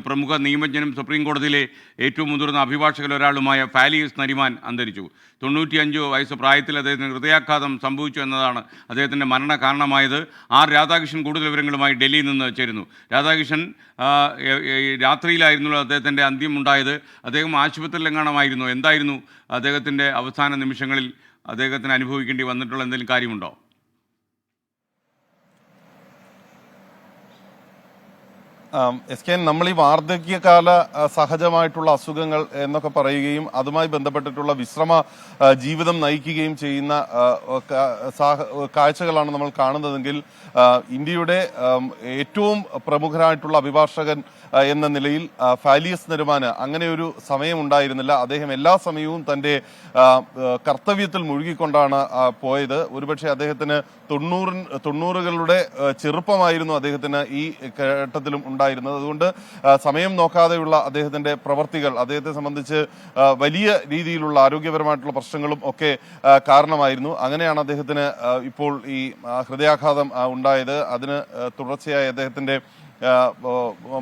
പ്രമുഖ നിയമജ്ഞനും സുപ്രീം കോടതിയിലെ ഏറ്റവും മുതിർന്ന അഭിഭാഷകരിലൊരാളുമായ ഫാലിയസ് നരിമാൻ അന്തരിച്ചു. 95 വയസ്സ് പ്രായത്തിൽ അദ്ദേഹത്തിന് ഹൃദയാഘാതം സംഭവിച്ചു എന്നതാണ് അദ്ദേഹത്തിൻ്റെ മരണ കാരണമായത്. ആർ രാധാകൃഷ്ണൻ കൂടുതൽ വിവരങ്ങളുമായി ഡൽഹിയിൽ നിന്ന് ചേരുന്നു. രാധാകൃഷ്ണൻ, രാത്രിയിലായിരുന്നു അദ്ദേഹത്തിൻ്റെ അന്ത്യം ഉണ്ടായത്. അദ്ദേഹം ആശുപത്രിയിലെങ്ങാണമായിരുന്നു. എന്തായിരുന്നു അദ്ദേഹത്തിൻ്റെ അവസാന നിമിഷങ്ങളിൽ അദ്ദേഹത്തിന് അനുഭവിക്കേണ്ടി വന്നിട്ടുള്ള എന്തെങ്കിലും കാര്യമുണ്ടോ? എസ് കെ, നമ്മൾ ഈ വാർദ്ധക്യകാല സഹജമായിട്ടുള്ള അസുഖങ്ങൾ എന്നൊക്കെ പറയുകയും അതുമായി ബന്ധപ്പെട്ടിട്ടുള്ള വിശ്രമ ജീവിതം നയിക്കുകയും ചെയ്യുന്ന കാഴ്ചകളാണ് നമ്മൾ കാണുന്നതെങ്കിൽ ഇന്ത്യയുടെ ഏറ്റവും പ്രമുഖരായിട്ടുള്ള അഭിഭാഷകൻ എന്ന നിലയിൽ ഫാലിയസ് നരിമാന് അങ്ങനെ ഒരു സമയമുണ്ടായിരുന്നില്ല. അദ്ദേഹം എല്ലാ സമയവും തൻ്റെ കർത്തവ്യത്തിൽ മുഴുകിക്കൊണ്ടാണ് പോയത്. ഒരുപക്ഷെ അദ്ദേഹത്തിന് 90കളുടെ ചെറുപ്പമായിരുന്നു അദ്ദേഹത്തിന് ഈ ഘട്ടത്തിലും ഉണ്ടായിരുന്നത്. അതുകൊണ്ട് സമയം നോക്കാതെയുള്ള അദ്ദേഹത്തിന്റെ പ്രവർത്തികൾ അദ്ദേഹത്തെ സംബന്ധിച്ച് വലിയ രീതിയിലുള്ള ആരോഗ്യപരമായിട്ടുള്ള പ്രശ്നങ്ങളും ഒക്കെ കാരണമായിരുന്നു. അങ്ങനെയാണ് അദ്ദേഹത്തിന് ഇപ്പോൾ ഈ ഹൃദയാഘാതം ഉണ്ടായത്. അതിന് തുടർച്ചയായി അദ്ദേഹത്തിന്റെ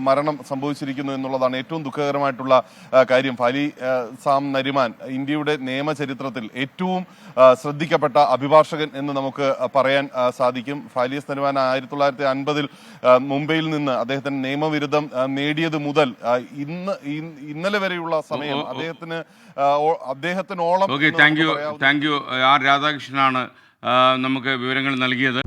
മരണം സംഭവിച്ചിരിക്കുന്നു എന്നുള്ളതാണ് ഏറ്റവും ദുഃഖകരമായിട്ടുള്ള കാര്യം. സാം നരിമാൻ ഇന്ത്യയുടെ നിയമചരിത്രത്തിൽ ഏറ്റവും ശ്രദ്ധിക്കപ്പെട്ട അഭിഭാഷകൻ എന്ന് നമുക്ക് പറയാൻ സാധിക്കും. ഫാലിയസ് നരിമാൻ 1950-ൽ മുംബൈയിൽ നിന്ന് അദ്ദേഹത്തിന് നിയമബിരുദം നേടിയത് മുതൽ ഇന്നലെ വരെയുള്ള സമയം അദ്ദേഹത്തിനോളം താങ്ക് യു ആർ രാധാകൃഷ്ണനാണ് നമുക്ക് വിവരങ്ങൾ നൽകിയത്.